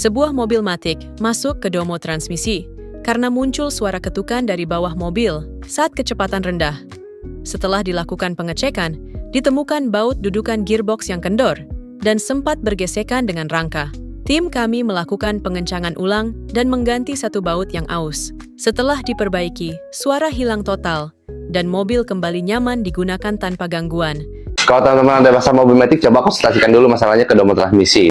Sebuah mobil Matic masuk ke domo transmisi karena muncul suara ketukan dari bawah mobil saat kecepatan rendah. Setelah dilakukan pengecekan, ditemukan baut dudukan gearbox yang kendor dan sempat bergesekan dengan rangka. Tim kami melakukan pengencangan ulang dan mengganti satu baut yang aus. Setelah diperbaiki, suara hilang total dan mobil kembali nyaman digunakan tanpa gangguan. Kalau teman-teman ada masalah mobil Matic, coba konsultasikan dulu masalahnya ke domo transmisi.